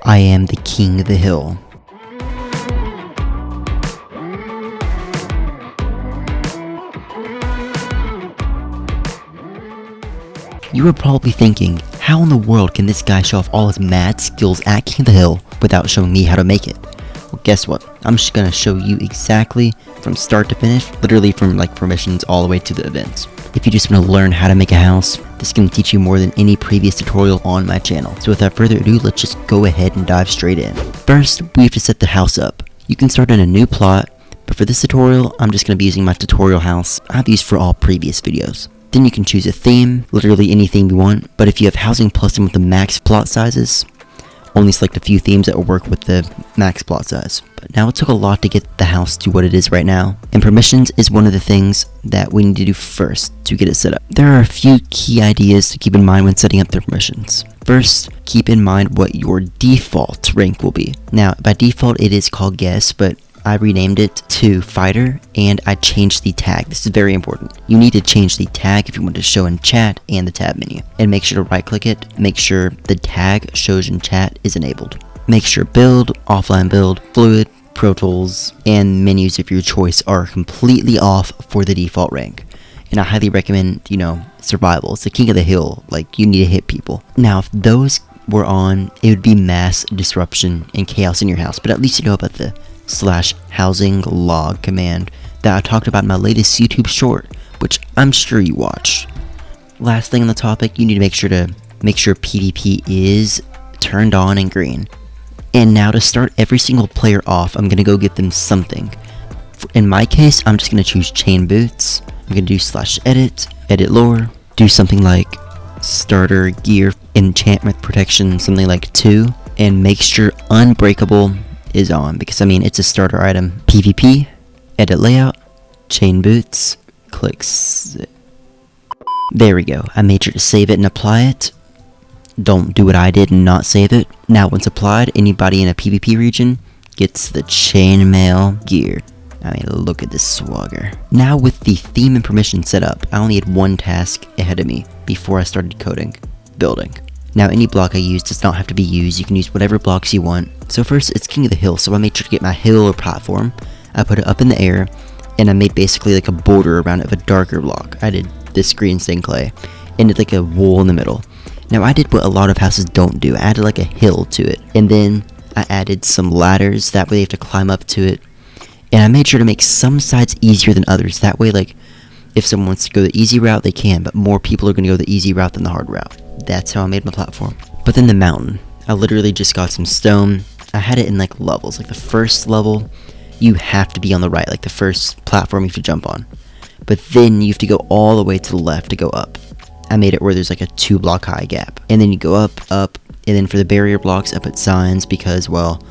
I am the king of the hill. You are probably thinking, how in the world can this guy show off all his mad skills at King of the Hill without showing me how to make it? Well, guess what? I'm just gonna show you exactly from start to finish, literally from like permissions all the way to the events. If you just want to learn how to make a house, this can teach you more than any previous tutorial on my channel. So without further ado, let's just go ahead and dive straight in. First, we have to set the house up. You can start in a new plot, but for this tutorial, I'm just gonna be using my tutorial house I've used for all previous videos. Then you can choose a theme, literally any theme you want, but if you have housing plus and with the max plot sizes, only select a few themes that will work with the max plot size. But now it took a lot to get the house to what it is right now, and permissions is one of the things that we need to do first to get it set up. There are a few key ideas to keep in mind when setting up the permissions. First, keep in mind what your default rank will be. Now, by default it is called guest, but I renamed it to fighter, and I changed the tag. This is very important. You need to change the tag if you want to show in chat and the tab menu. And make sure to right click it, make sure the tag shows in chat is enabled. Make sure build, offline build, fluid, Pro Tools, and menus of your choice are completely off for the default rank. And I highly recommend, survival. It's the king of the hill, like you need to hit people. Now if those were on, it would be mass disruption and chaos in your house, but at least you know about the /housing log command that I talked about in my latest YouTube short, which I'm sure you watched. Last thing on the topic, you need to make sure PvP is turned on and green. And now to start every single player off, I'm gonna go give them something. In my case, I'm just gonna choose chain boots. I'm gonna do /edit, edit lore, do something like starter gear enchantment protection, something like 2, and make sure unbreakable is on, because it's a starter item. PvP, edit layout, chain boots, clicks. There we go. I made sure to save it and apply it. Don't do what I did and not save it. Now once applied, anybody in a PvP region gets the chainmail gear. Look at this swagger. Now with the theme and permission set up, I only had one task ahead of me before I started coding, building. Now any block I use does not have to be used, you can use whatever blocks you want. So first, it's King of the Hill, so I made sure to get my hill or platform. I put it up in the air, and I made basically like a border around it of a darker block. I did this green stained clay, and did like a wall in the middle. Now I did what a lot of houses don't do, I added like a hill to it, and then I added some ladders, that way they have to climb up to it. And I made sure to make some sides easier than others, that way like, if someone wants to go the easy route, they can, but more people are going to go the easy route than the hard route. That's how I made my platform. But then the mountain, I literally just got some stone. I had it in like levels. Like the first level, you have to be on the right, like the first platform you have to jump on. But then you have to go all the way to the left to go up. I made it where there's like a 2 block high gap. And then you go up, and then for the barrier blocks, I put signs because, well,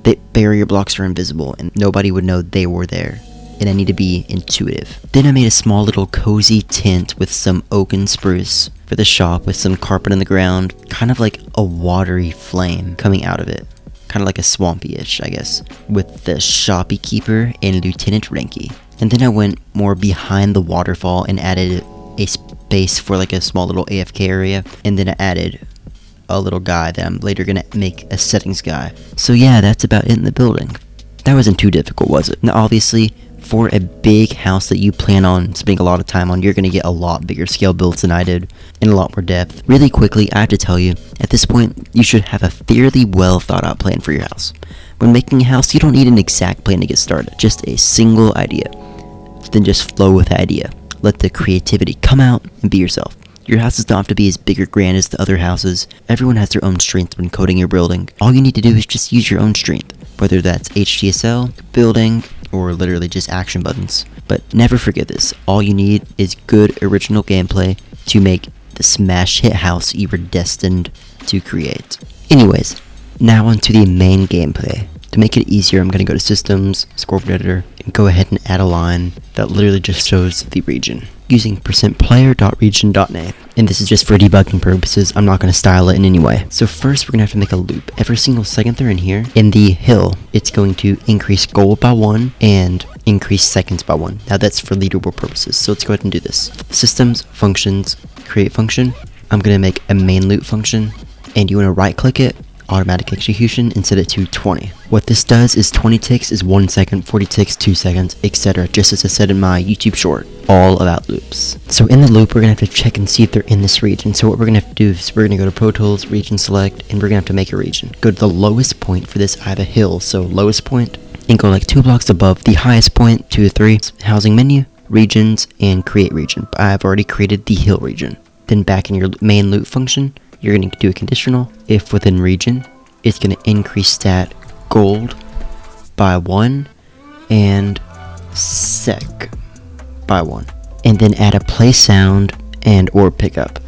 the barrier blocks are invisible and nobody would know they were there. And I need to be intuitive. Then I made a small little cozy tent with some oak and spruce for the shop with some carpet on the ground, kind of like a watery flame coming out of it. Kind of like a swampy-ish, I guess, with the shoppy keeper and Lieutenant Ranky. And then I went more behind the waterfall and added a space for like a small little AFK area. And then I added a little guy that I'm later gonna make a settings guy. So yeah, that's about it in the building. That wasn't too difficult, was it? Now obviously, for a big house that you plan on spending a lot of time on, you're going to get a lot bigger scale builds than I did, and a lot more depth. Really quickly, I have to tell you, at this point, you should have a fairly well thought out plan for your house. When making a house, you don't need an exact plan to get started, just a single idea. Then just flow with the idea. Let the creativity come out and be yourself. Your house does not have to be as big or grand as the other houses. Everyone has their own strength when coding your building. All you need to do is just use your own strength, whether that's HTSL, building, or literally just action buttons. But never forget this, all you need is good original gameplay to make the smash hit house you were destined to create. Anyways, now onto the main gameplay. To make it easier, I'm going to go to Systems, Scoreboard Editor, and go ahead and add a line that literally just shows the region using %player.region.name. And this is just for debugging purposes, I'm not going to style it in any way. So first we're going to have to make a loop. Every single second they're in here, in the hill, it's going to increase gold by 1 and increase seconds by 1. Now that's for leaderboard purposes, so let's go ahead and do this. Systems, functions, create function. I'm going to make a main loop function, and you want to right click it, automatic execution and set it to 20. What this does is 20 ticks is 1 second, 40 ticks 2 seconds, etc. just as I said in my YouTube short, all about loops. So in the loop, we're going to have to check and see if they're in this region. So what we're going to have to do is we're going to go to Pro Tools, Region Select, and we're going to have to make a region. Go to the lowest point for this. I have a hill, so lowest point, and go like 2 blocks above the highest point, 2 to 3, housing menu, regions, and create region. I've already created the hill region. Then back in your main loop function, you're going to do a conditional. If within region, it's going to increase stat gold by 1 and sec by 1. And then add a play sound and or pickup.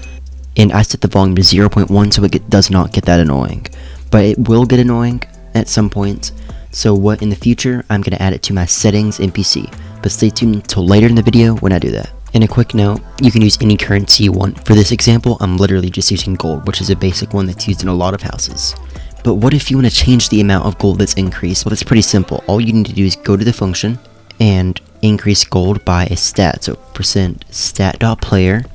And I set the volume to 0.1 so it does not get that annoying. But it will get annoying at some points. So what in the future, I'm going to add it to my settings in PC. But stay tuned until later in the video when I do that. And a quick note, you can use any currency you want. For this example, I'm literally just using gold, which is a basic one that's used in a lot of houses. But what if you want to change the amount of gold that's increased? Well, that's pretty simple. All you need to do is go to the function and increase gold by a stat. So %stat.player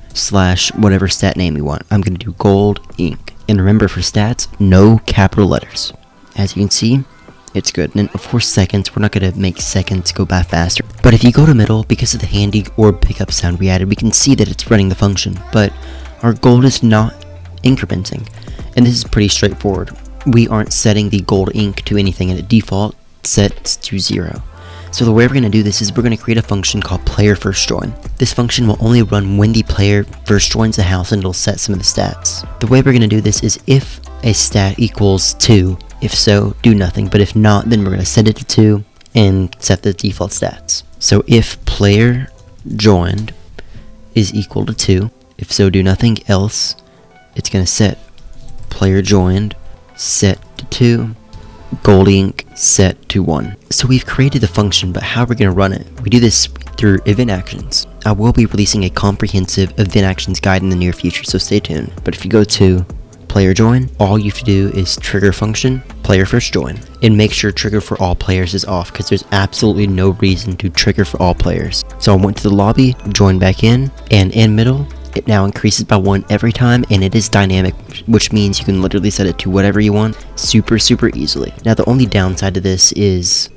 / whatever stat name you want. I'm going to do gold ink. And remember, for stats, no capital letters. As you can see, it's good. And of course seconds, we're not going to make seconds go by faster. But if you go to middle, because of the handy or pickup sound we added, we can see that it's running the function. But our gold is not incrementing. And this is pretty straightforward. We aren't setting the gold ink to anything, and at default sets to 0. So the way we're going to do this is we're going to create a function called player first join. This function will only run when the player first joins the house, and it'll set some of the stats. The way we're going to do this is if a stat equals 2, if so, do nothing, but if not, then we're going to set it to 2 and set the default stats. So if player joined is equal to 2, if so, do nothing, else it's going to set player joined set to 2, gold ink set to 1. So we've created the function, but how are we going to run it? We do this through event actions. I will be releasing a comprehensive event actions guide in the near future, so stay tuned. But if you go to player join, all you have to do is trigger function player first join, and make sure trigger for all players is off, because there's absolutely no reason to trigger for all players. So I went to the lobby, joined back in, and in middle, it now increases by 1 every time, and it is dynamic, which means you can literally set it to whatever you want super easily. Now the only downside to this is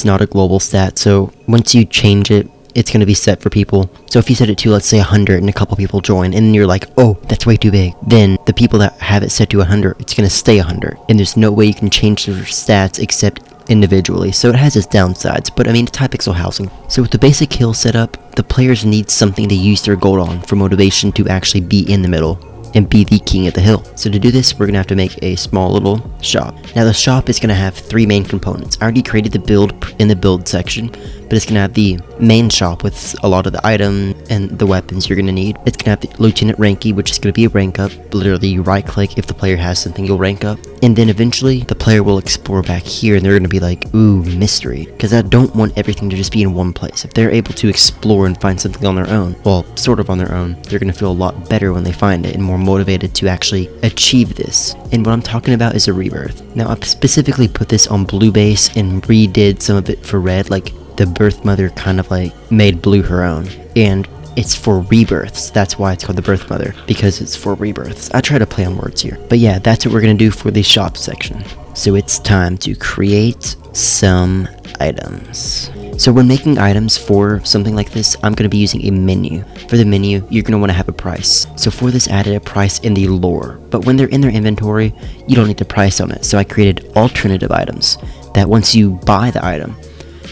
not a global stat, so once you change it, it's going to be set for people. So if you set it to, let's say 100, and a couple people join, and you're like, oh, that's way too big, then the people that have it set to 100, it's going to stay 100, and there's no way you can change their stats except individually. So it has its downsides, but I mean, it's Hypixel Housing. So with the basic hill setup, the players need something to use their gold on for motivation to actually be in the middle and be the king of the hill. So to do this, we're going to have to make a small little shop. Now the shop is going to have 3 main components. I already created the build in the build section, but it's going to have the main shop with a lot of the items and the weapons you're going to need. It's going to have the Lieutenant Ranky, which is going to be a rank up. Literally, you right click, if the player has something, you'll rank up. And then eventually, the player will explore back here, and they're going to be like, ooh, mystery. Because I don't want everything to just be in one place. If they're able to explore and find something on their own, well, sort of on their own, they're going to feel a lot better when they find it and more motivated to actually achieve this. And what I'm talking about is a rebirth. Now, I've specifically put this on blue base and redid some of it for red, like the birth mother kind of like made blue her own. And it's for rebirths. That's why it's called the birth mother, because it's for rebirths. I try to play on words here. But yeah, that's what we're going to do for the shop section. So it's time to create some items. So when making items for something like this, I'm going to be using a menu. For the menu, you're going to want to have a price. So for this, I added a price in the lore. But when they're in their inventory, you don't need to price on it. So I created alternative items that once you buy the item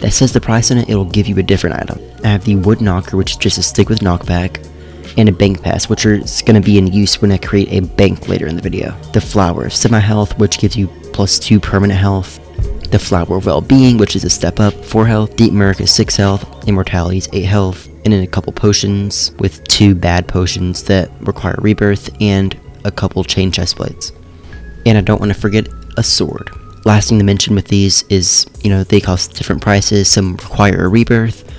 that says the price on it, it'll give you a different item. I have the wood knocker, which is just a stick with knockback, and a bank pass, which is going to be in use when I create a bank later in the video. The flower, semi-health, which gives you +2 permanent health. The flower of well-being, which is a step up, 4 health. Deep Murk is 6 health. Immortality is 8 health. And then a couple potions with 2 bad potions that require rebirth, and a couple chain chest plates. And I don't want to forget a sword. Last thing to mention with these is, they cost different prices. Some require a rebirth,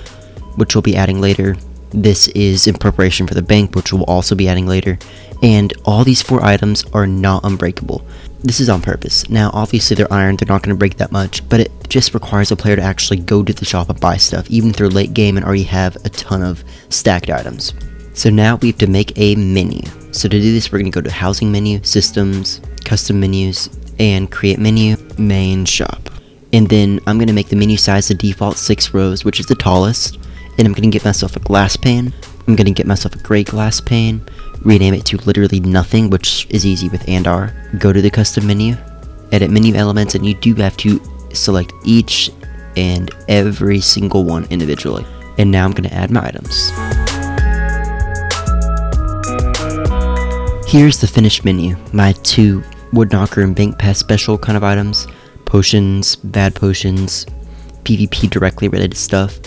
which we'll be adding later. This is in preparation for the bank, which we'll also be adding later. And all these 4 items are not unbreakable. This is on purpose. Now, obviously they're iron, they're not going to break that much, but it just requires a player to actually go to the shop and buy stuff, even if they're late game and already have a ton of stacked items. So now we have to make a menu. So to do this, we're going to go to Housing menu, Systems, Custom menus, and create menu, main shop. And then I'm going to make the menu size the default 6 rows, which is the tallest. And I'm going to get myself a glass pane. I'm going to get myself a gray glass pane, rename it to literally nothing, which is easy with &r. Go to the custom menu, edit menu elements, and you do have to select each and every single one individually. And now I'm going to add my items. Here's the finished menu. My 2 wood knocker and bank pass special kind of items, potions, bad potions, PvP directly related stuff,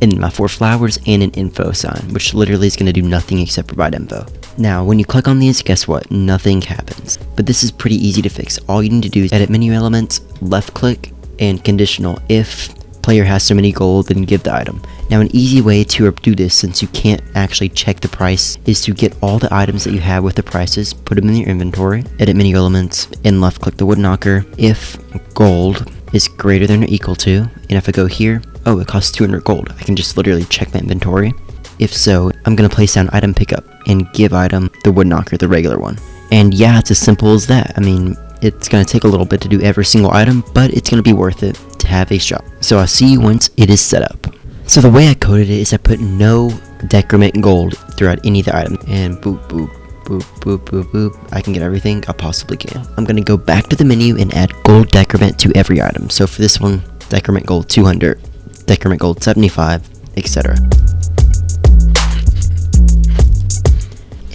and my 4 flowers and an info sign, which literally is going to do nothing except provide info. Now, when you click on these, guess what? Nothing happens. But this is pretty easy to fix. All you need to do is edit menu elements, left click, and conditional. If player has so many gold, then give the item. Now, an easy way to do this, since you can't actually check the price, is to get all the items that you have with the prices, put them in your inventory, edit menu elements, and left click the wood knocker. If gold is greater than or equal to, and if I go here, oh, it costs 200 gold, I can just literally check my inventory. If so, I'm going to place down item pickup and give item the wood knocker, the regular one. And yeah, it's as simple as that. I mean, it's going to take a little bit to do every single item, but it's going to be worth it to have a shop. So I'll see you once it is set up. So the way I coded it is I put no decrement gold throughout any of the items, and boop, boop, boop, boop, boop, boop, I can get everything I possibly can. I'm going to go back to the menu and add gold decrement to every item. So for this one, decrement gold 200, decrement gold 75, etc.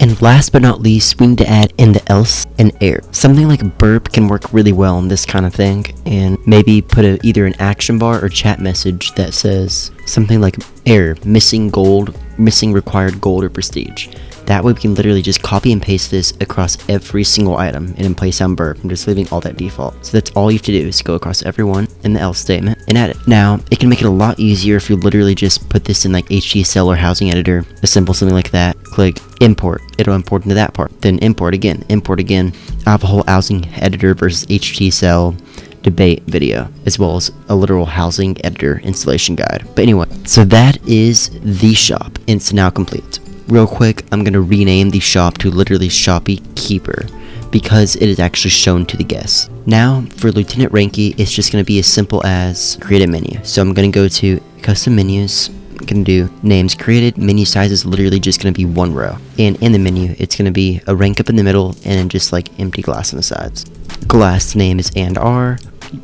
And last but not least, we need to add in the else and error. Something like burp can work really well on this kind of thing, and maybe put either an action bar or chat message that says something like error, missing gold, missing required gold or prestige. That way we can literally just copy and paste this across every single item and then place down burp and just leaving all that default. So that's all you have to do is go across every one in the else statement and add it. Now, it can make it a lot easier if you literally just put this in like Hypixel or housing editor, a simple something like that. Click import, it'll import into that part. Then import again. I have a whole housing editor versus Hypixel debate video, as well as a literal housing editor installation guide. But anyway, so that is the shop, and it's now complete. Real quick, I'm going to rename the shop to literally Shoppy Keeper, because it is actually shown to the guests. Now, for Lieutenant Ranky, it's just going to be as simple as create a menu. So I'm going to go to custom menus, I'm going to do names created, menu size is literally just going to be 1 row. And in the menu, it's going to be a rank up in the middle, and then just like empty glass on the sides. Glass name is &r,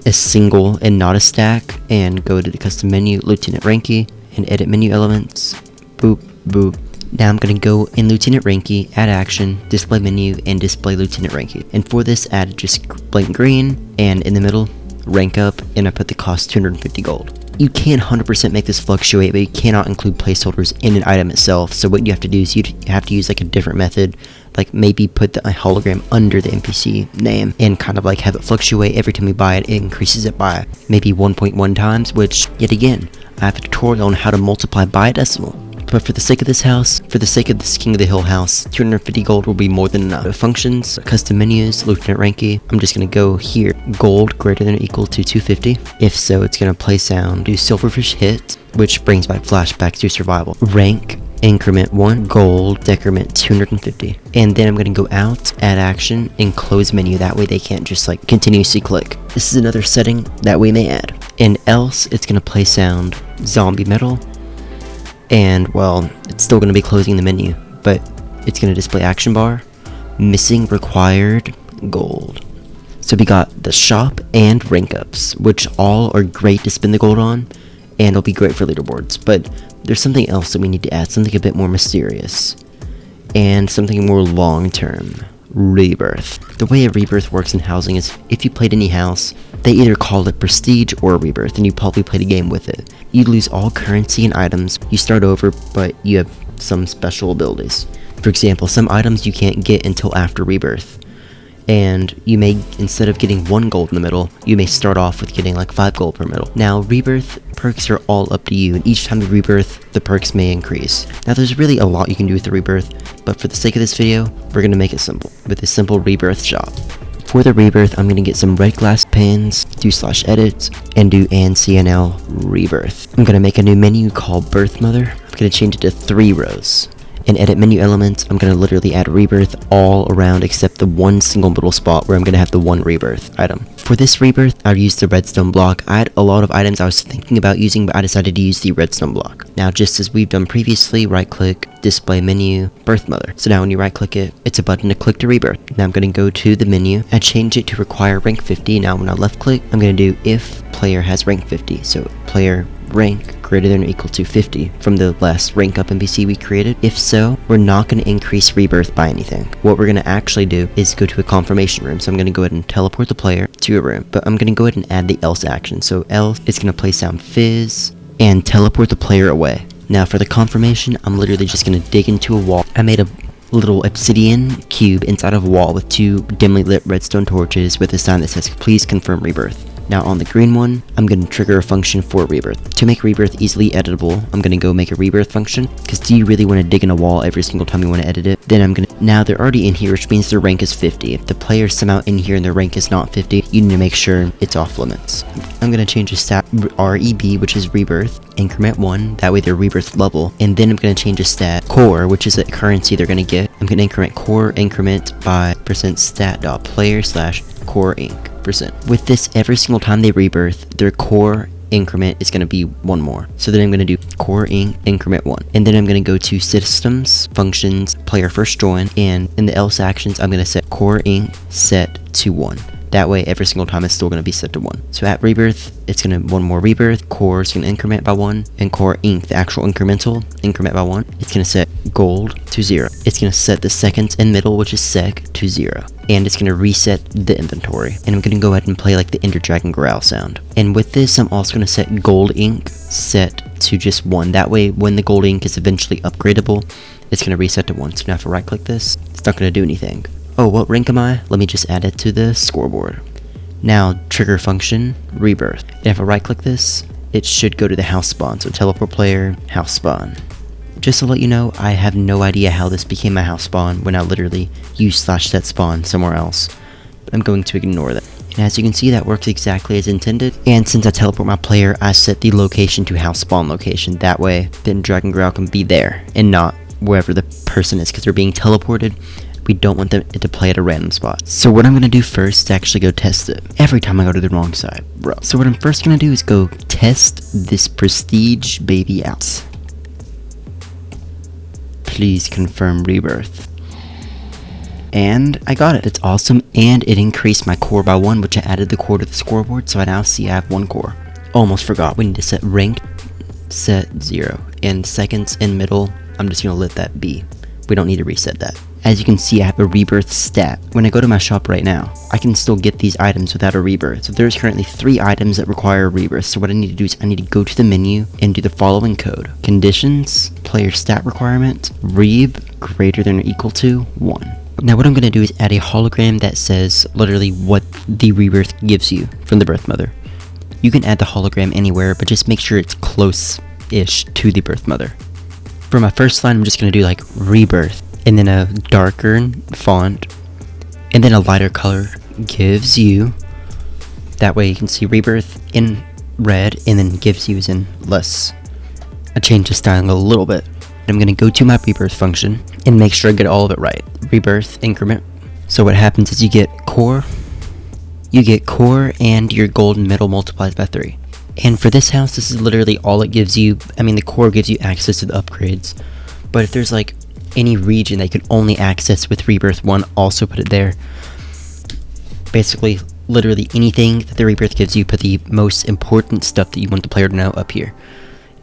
a single and not a stack, and go to the custom menu, Lieutenant Ranky, and edit menu elements, boop, boop. Now I'm going to go in Lieutenant Ranky, add action, display menu, and display Lieutenant Ranky. And for this, add just blank green, and in the middle, rank up, and I put the cost 250 gold. You can 100% make this fluctuate, but you cannot include placeholders in an item itself. So what you have to do is you have to use like a different method, like maybe put the hologram under the NPC name and kind of like have it fluctuate every time you buy it. It increases it by maybe 1.1 times, which yet again, I have a tutorial on how to multiply by a decimal. But for the sake of this house, for the sake of this King of the Hill house, 250 gold will be more than enough. Functions, custom menus, Lieutenant Ranky, I'm just going to go here, gold greater than or equal to 250. If so, it's going to place down, do Silverfish hit, which brings back flashbacks to survival. Rank, increment 1, gold, decrement 250. And then I'm going to go out, add action, and close menu. That way they can't just like continuously click. This is another setting that we may add. And else, it's going to place down zombie metal. And well, it's still going to be closing the menu, but it's going to display action bar, missing required gold. So we got the shop and rank ups, which all are great to spend the gold on, and it'll be great for leaderboards. But there's something else that we need to add, something a bit more mysterious, and something more long term. Rebirth. The way a rebirth works in housing is if you played any house, they either call it prestige or rebirth, and you probably played a game with it. You lose all currency and items, you start over, but you have some special abilities. For example, some items you can't get until after rebirth, and you may, instead of getting 1 gold in the middle, you may start off with getting like 5 gold per middle. Now, rebirth perks are all up to you, and each time you rebirth, the perks may increase. Now, there's really a lot you can do with the rebirth, but for the sake of this video, we're going to make it simple, with a simple rebirth shop. For the rebirth, I'm going to get some red glass pens, do /edit, and do &CNL rebirth. I'm going to make a new menu called Birth Mother. I'm going to change it to 3 rows. In edit menu elements, I'm going to literally add rebirth all around except the one single middle spot where I'm going to have the one rebirth item. For this rebirth, I've used the redstone block. I had a lot of items I was thinking about using, but I decided to use the redstone block. Now, just as we've done previously, right click, display menu, birth mother. So now when you right click it, it's a button to click to rebirth. Now I'm going to go to the menu and change it to require rank 50. Now when I left click, I'm going to do if player has rank 50. So player rank greater than or equal to 50 from the last rank up NPC we created. If so, we're not going to increase rebirth by anything. What we're going to actually do is go to a confirmation room. So I'm going to go ahead and teleport the player to a room, but I'm going to go ahead and add the else action. So else is going to play sound fizz and teleport the player away. Now for the confirmation, I'm literally just going to dig into a wall. I made a little obsidian cube inside of a wall with 2 dimly lit redstone torches with a sign that says please confirm rebirth. Now on the green one, I'm going to trigger a function for rebirth. To make rebirth easily editable, I'm going to go make a rebirth function, because do you really want to dig in a wall every single time you want to edit it? Then now they're already in here, which means their rank is 50. If the player's somehow in here and their rank is not 50, you need to make sure it's off limits. I'm going to change the stat REB, which is rebirth, increment 1, that way they're rebirth level, and then I'm going to change the stat core, which is a currency they're going to get. I'm going to increment core increment by %stat.player/core inc. With this, every single time they rebirth, their core increment is going to be 1 more. So then I'm going to do core increment 1. And then I'm going to go to systems, functions, player first join, and in the else actions, I'm going to set core inc set to 1. That way, every single time it's still going to be set to 1. So at rebirth, it's going to 1 more rebirth, core is going to increment by 1, and core inc, the actual incremental, increment by 1. It's going to set gold to 0. It's going to set the seconds and middle, which is sec, to 0. And it's going to reset the inventory. And I'm going to go ahead and play like the Ender Dragon growl sound. And with this, I'm also going to set gold inc set to just 1. That way, when the gold inc is eventually upgradable, it's going to reset to 1. So now if I right click this, it's not going to do anything. Oh, what rank am I? Let me just add it to the scoreboard. Now, trigger function, rebirth. And if I right click this, it should go to the house spawn. So teleport player, house spawn. Just to let you know, I have no idea how this became my house spawn when I literally used /set spawn somewhere else. But I'm going to ignore that. And as you can see, that works exactly as intended. And since I teleport my player, I set the location to house spawn location. That way, then Dragon Growl can be there and not wherever the person is, because they're being teleported. We don't want them to play at a random spot. So what I'm going to do first is actually go test it. Every time I go to the wrong side, bro. So what I'm first going to do is go test this prestige baby out. Please confirm rebirth. And I got it. It's awesome. And it increased my core by 1, which I added the core to the scoreboard. So I now see I have 1 core. Almost forgot. We need to set rank, set 0. And seconds in middle, I'm just going to let that be. We don't need to reset that. As you can see, I have a rebirth stat. When I go to my shop right now, I can still get these items without a rebirth. So there's currently 3 items that require a rebirth. So what I need to do is I need to go to the menu and do the following code. Conditions, player stat requirement, reb greater than or equal to 1. Now what I'm going to do is add a hologram that says literally what the rebirth gives you from the birth mother. You can add the hologram anywhere, but just make sure it's close-ish to the birth mother. For my first line, I'm just going to do like rebirth, and then a darker font, and then a lighter color gives you. That way you can see rebirth in red, and then gives you is in less. I changed the styling a little bit. I'm going to go to my rebirth function and make sure I get all of it right. Rebirth increment. So what happens is you get core and your golden middle multiplies by 3. And for this house, this is literally all it gives you. I mean, the core gives you access to the upgrades, but if there's like any region that you can only access with rebirth 1, also put it there. Basically, literally anything that the rebirth gives you, put the most important stuff that you want the player to know up here.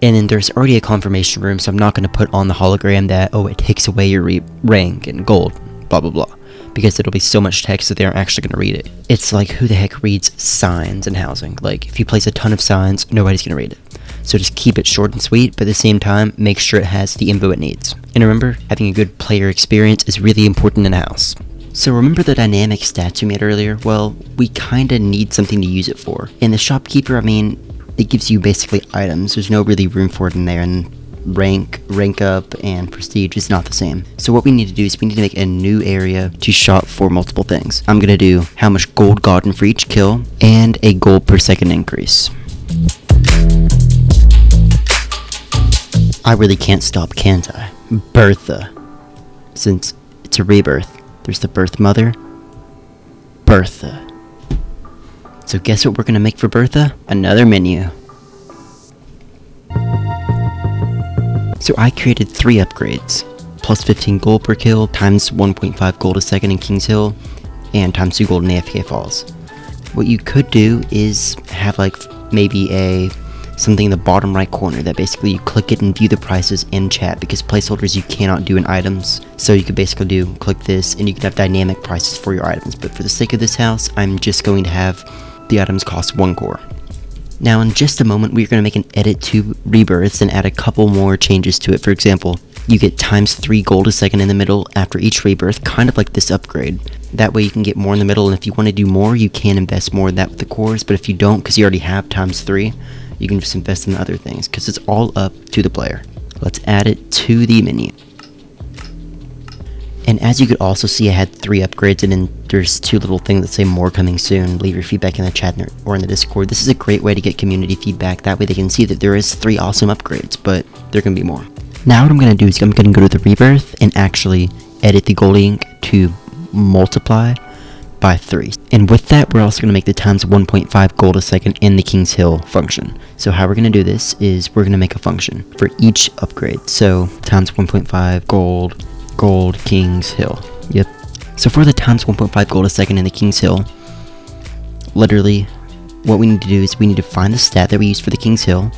And then there's already a confirmation room, so I'm not going to put on the hologram that, oh, it takes away your rank and gold, blah blah blah, because it'll be so much text that they aren't actually going to read it. It's like, who the heck reads signs in housing? Like, if you place a ton of signs, nobody's going to read it. So just keep it short and sweet, but at the same time, make sure it has the info it needs. And remember, having a good player experience is really important in a house. So remember the dynamic stats we made earlier? Well, we kinda need something to use it for. And the shopkeeper, I mean, it gives you basically items. There's no really room for it in there, and rank up, and prestige is not the same. So what we need to do is we need to make a new area to shop for multiple things. I'm gonna do how much gold gotten for each kill, and a gold per second increase. I really can't stop, can't I? Bertha. Since it's a rebirth, there's the birth mother, Bertha. So guess what we're gonna make for Bertha? Another menu. So I created 3 upgrades. Plus 15 gold per kill, times 1.5 gold a second in King's Hill, and times 2 gold in AFK Falls. What you could do is have like maybe something in the bottom right corner that basically you click it and view the prices in chat, because placeholders you cannot do in items. So you could basically click this and you could have dynamic prices for your items. But for the sake of this house, I'm just going to have the items cost 1 core. Now in just a moment, we're going to make an edit to Rebirths and add a couple more changes to it. For example, you get times 3 gold a second in the middle after each rebirth, kind of like this upgrade. That way you can get more in the middle, and if you want to do more, you can invest more in that with the cores, but if you don't, because you already have times 3, you can just invest in the other things, because it's all up to the player. Let's add it to the menu. And as you could also see, I had 3 upgrades, and then there's 2 little things that say more coming soon. Leave your feedback in the chat or in the Discord. This is a great way to get community feedback, that way they can see that there is 3 awesome upgrades, but there can be more. Now what I'm going to do is I'm going to go to the Rebirth and actually edit the gold ink to multiply by 3. And with that, we're also going to make the times 1.5 gold a second in the King's Hill function. So how we're going to do this is we're going to make a function for each upgrade. So times 1.5 gold King's Hill. Yep. So for the times 1.5 gold a second in the King's Hill, literally what we need to do is we need to find the stat that we used for the King's Hill.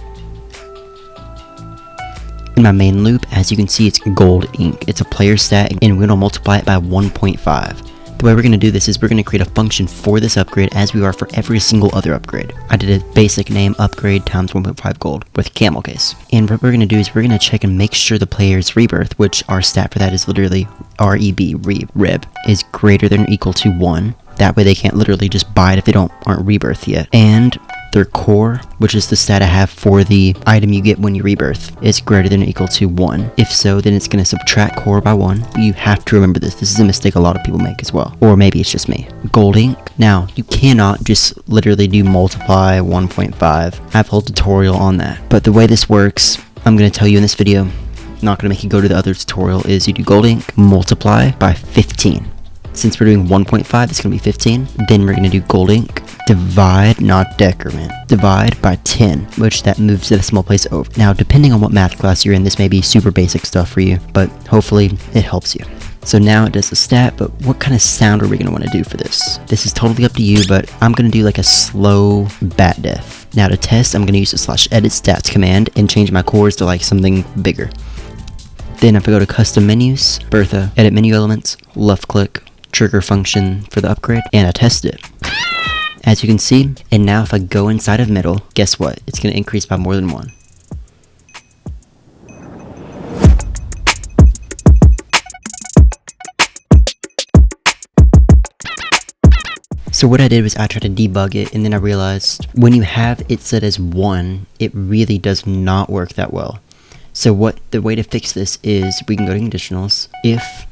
In my main loop, as you can see, it's gold ink. It's a player stat, and we're going to multiply it by 1.5. The way we're going to do this is we're going to create a function for this upgrade as we are for every single other upgrade. I did a basic name upgrade times 1.5 gold with camel case. And what we're going to do is we're going to check and make sure the player's rebirth, which our stat for that is literally Reb, is greater than or equal to 1. That way they can't literally just buy it if they aren't rebirth yet. And their core, which is the stat I have for the item you get when you rebirth, is greater than or equal to 1. If so, then it's going to subtract core by 1. You have to remember this. This is a mistake a lot of people make as well. Or maybe it's just me. Gold ink. Now, you cannot just literally do multiply 1.5. I have a whole tutorial on that. But the way this works, I'm going to tell you in this video, not going to make you go to the other tutorial, is you do gold ink, multiply by 15. Since we're doing 1.5, it's going to be 15. Then we're going to do gold ink, divide, not decrement, divide by 10, which that moves the decimal place over. Now, depending on what math class you're in, this may be super basic stuff for you, but hopefully it helps you. So now it does the stat, but what kind of sound are we going to want to do for this? This is totally up to you, but I'm going to do like a slow bat death. Now to test, I'm going to use the /edit stats command and change my cores to like something bigger. Then if I go to custom menus, Bertha, edit menu elements, left click, trigger function for the upgrade, and I test it. As you can see, and now if I go inside of middle, guess what? It's going to increase by more than 1. So what I did was I tried to debug it, and then I realized when you have it set as 1, it really does not work that well. So the way to fix this is we can go to conditionals. If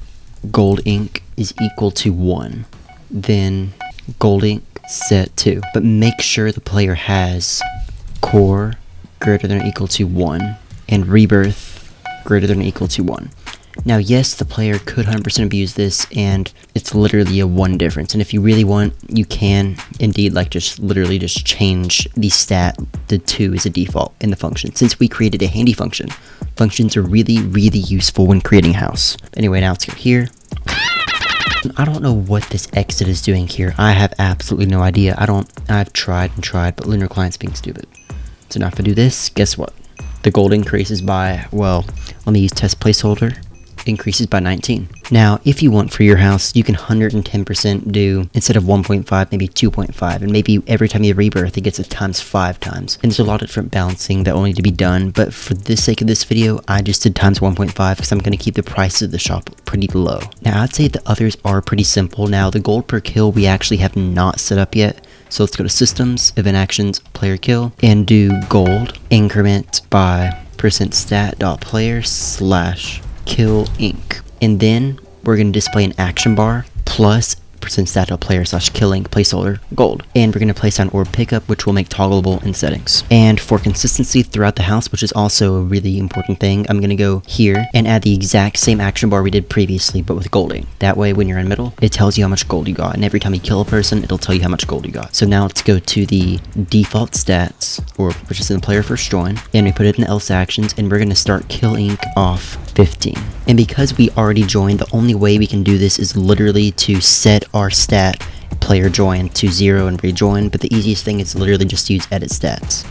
gold ink is equal to 1, then gold ink set to, but make sure the player has core greater than or equal to 1 and rebirth greater than or equal to 1. Now yes, the player could 100% abuse this, and it's literally a 1 difference, and if you really want, you can indeed like just literally just change the stat to 2 as a default in the function. Since we created a handy function, functions are really useful when creating a house. Anyway, now let's go here. I don't know what this exit is doing here. I have absolutely no idea. I've tried and tried, but Lunar Client's being stupid. So now if I do this, guess what? The gold increases by, well, let me use test placeholder, increases by 19. Now, if you want for your house, you can 110% do, instead of 1.5, maybe 2.5, and maybe every time you rebirth, it gets a times 5 times. And there's a lot of different balancing that will need to be done, but for the sake of this video, I just did times 1.5 because I'm going to keep the prices of the shop pretty low. Now, I'd say the others are pretty simple. Now, the gold per kill we actually have not set up yet. So let's go to Systems, Event Actions, Player Kill, and do gold increment by %stat.player/kill ink. And then we're going to display an action bar plus percent stat player / killing placeholder gold. And we're going to place on orb pickup, which will make toggleable in settings. And for consistency throughout the house, which is also a really important thing, I'm going to go here and add the exact same action bar we did previously, but with golding. That way, when you're in middle, it tells you how much gold you got. And every time you kill a person, it'll tell you how much gold you got. So now let's go to the default stats, or which is in the player first join, and we put it in else actions, and we're going to start kill ink off 15. And because we already joined, the only way we can do this is literally to set our stat player join to 0 and rejoin, but the easiest thing is literally just use edit stats.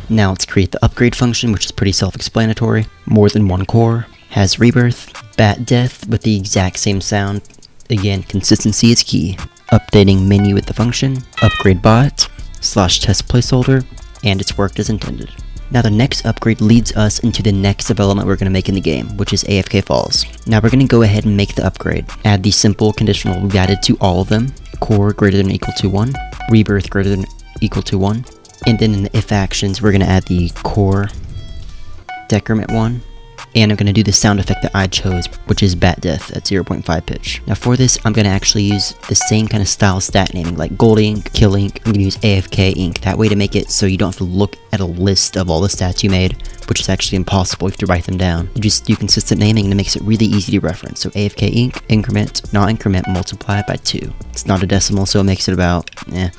Now let's create the upgrade function, which is pretty self-explanatory. More than one core, has rebirth, bat death with the exact same sound. Again, consistency is key. Updating menu with the function, upgrade bot, /test placeholder, and it's worked as intended. Now the next upgrade leads us into the next development we're going to make in the game, which is AFK Falls. Now we're going to go ahead and make the upgrade. Add the simple conditional we've added to all of them. Core greater than or equal to 1, rebirth greater than or equal to 1, and then in the if actions we're going to add the core decrement 1. And I'm going to do the sound effect that I chose, which is bat death at 0.5 pitch. Now for this, I'm going to actually use the same kind of style stat naming, like gold ink, kill ink. I'm going to use AFK ink, that way to make it so you don't have to look at a list of all the stats you made, which is actually impossible if you have to write them down. You just do consistent naming and it makes it really easy to reference. So AFK ink, increment, not increment, multiply by 2. It's not a decimal, so it makes it about,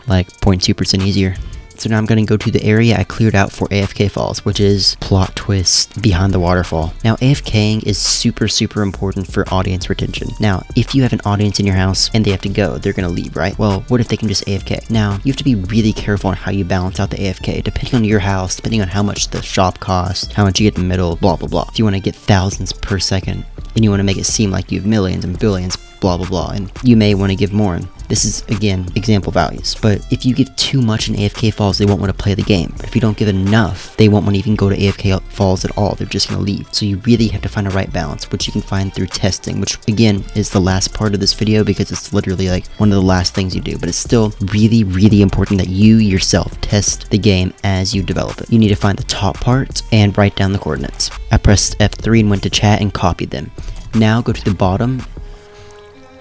like 0.2% easier. So now I'm going to go to the area I cleared out for AFK Falls, which is plot twist behind the waterfall. Now AFKing is super important for audience retention. Now, if you have an audience in your house and they have to go, they're going to leave, right? Well, what if they can just AFK? Now, you have to be really careful on how you balance out the AFK, depending on your house, depending on how much the shop costs, how much you get in the middle, blah blah blah. If you want to get thousands per second, and you want to make it seem like you have millions and billions, blah blah blah, and you may want to give more. And this is, again, example values. But if you give too much in AFK Falls, they won't want to play the game. But if you don't give enough, they won't want to even go to AFK Falls at all. They're just going to leave. So you really have to find a right balance, which you can find through testing, which, again, is the last part of this video because it's literally like one of the last things you do. But it's still really important that you yourself test the game as you develop it. You need to find the top part and write down the coordinates. I pressed F3 and went to chat and copied them. Now go to the bottom,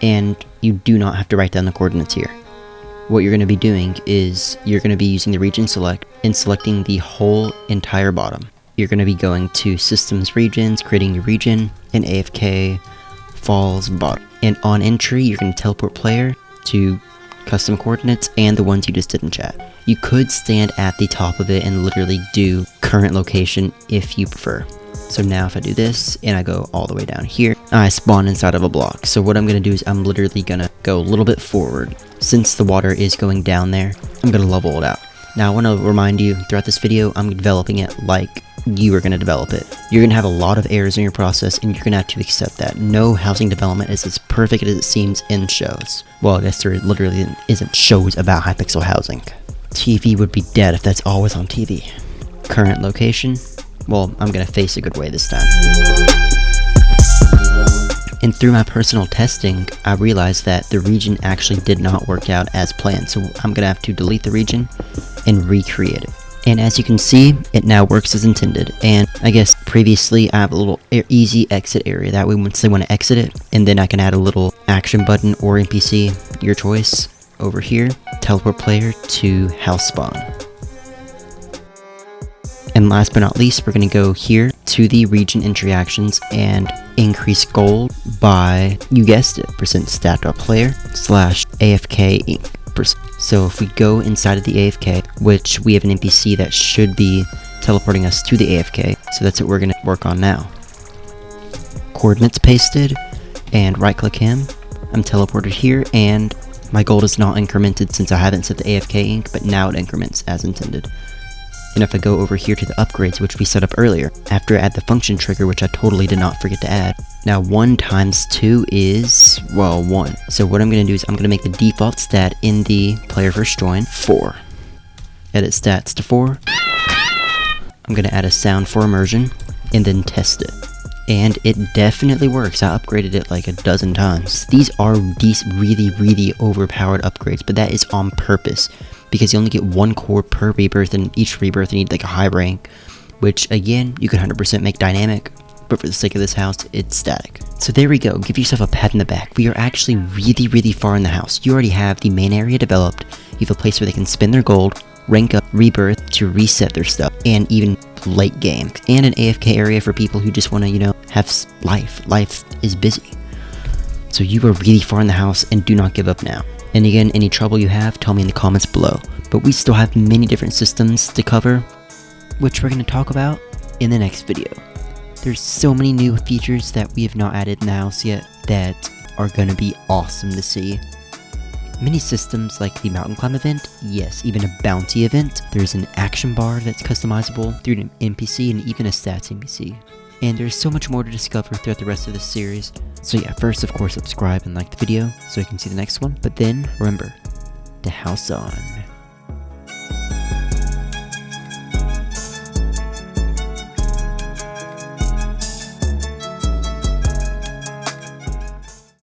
and you do not have to write down the coordinates here. What you're going to be doing is you're going to be using the region select and selecting the whole entire bottom. You're going to be going to systems regions, creating your region, and AFK Falls bottom. And on entry, you're going to teleport player to custom coordinates and the ones you just did in chat. You could stand at the top of it and literally do current location if you prefer. So now if I do this and I go all the way down here, I spawn inside of a block. So what I'm going to do is I'm literally going to go a little bit forward. Since the water is going down there, I'm going to level it out. Now I want to remind you, throughout this video, I'm developing it like you are going to develop it. You're going to have a lot of errors in your process and you're going to have to accept that. No housing development is as perfect as it seems in shows. Well, I guess there literally isn't shows about Hypixel Housing. TV would be dead if that's always on TV. Current location. Well, I'm going to face a good way this time. And through my personal testing, I realized that the region actually did not work out as planned. So I'm going to have to delete the region and recreate it. And as you can see, it now works as intended. And I guess previously I have a little easy exit area. That way once they want to exit it, and then I can add a little action button or NPC, your choice, over here. Teleport player to house spawn. And last but not least, we're going to go here to the region entry actions and increase gold by, you guessed it, %stat.player /AFK ink. So if we go inside of the AFK, which we have an NPC that should be teleporting us to the AFK, so that's what we're going to work on now. Coordinates pasted, and right click him. I'm teleported here, and my gold is not incremented since I haven't set the AFK ink, but now it increments as intended. And if I go over here to the upgrades, which we set up earlier, after I add the function trigger, which I totally did not forget to add. Now 1 times 2 is, well, 1. So what I'm going to do is I'm going to make the default stat in the player first join 4. Edit stats to 4. I'm going to add a sound for immersion, and then test it. And it definitely works. I upgraded it like a dozen times. These are really overpowered upgrades, but that is on purpose, because you only get 1 core per rebirth, and each rebirth you need like a high rank, which again, you can 100% make dynamic, but for the sake of this house, it's static. So there we go, give yourself a pat in the back. We are actually really far in the house. You already have the main area developed, you have a place where they can spend their gold, rank up, rebirth to reset their stuff, and even late game. And an AFK area for people who just want to, have life. Life is busy. So you are really far in the house and do not give up now. And again, any trouble you have, tell me in the comments below. But we still have many different systems to cover, which we're going to talk about in the next video. There's so many new features that we have not added in the house yet that are going to be awesome to see. Many systems like the mountain climb event, yes, even a bounty event. There's an action bar that's customizable through an NPC and even a stats NPC. And there's so much more to discover throughout the rest of this series. So yeah, first of course subscribe and like the video so you can see the next one. But then, remember, the house on.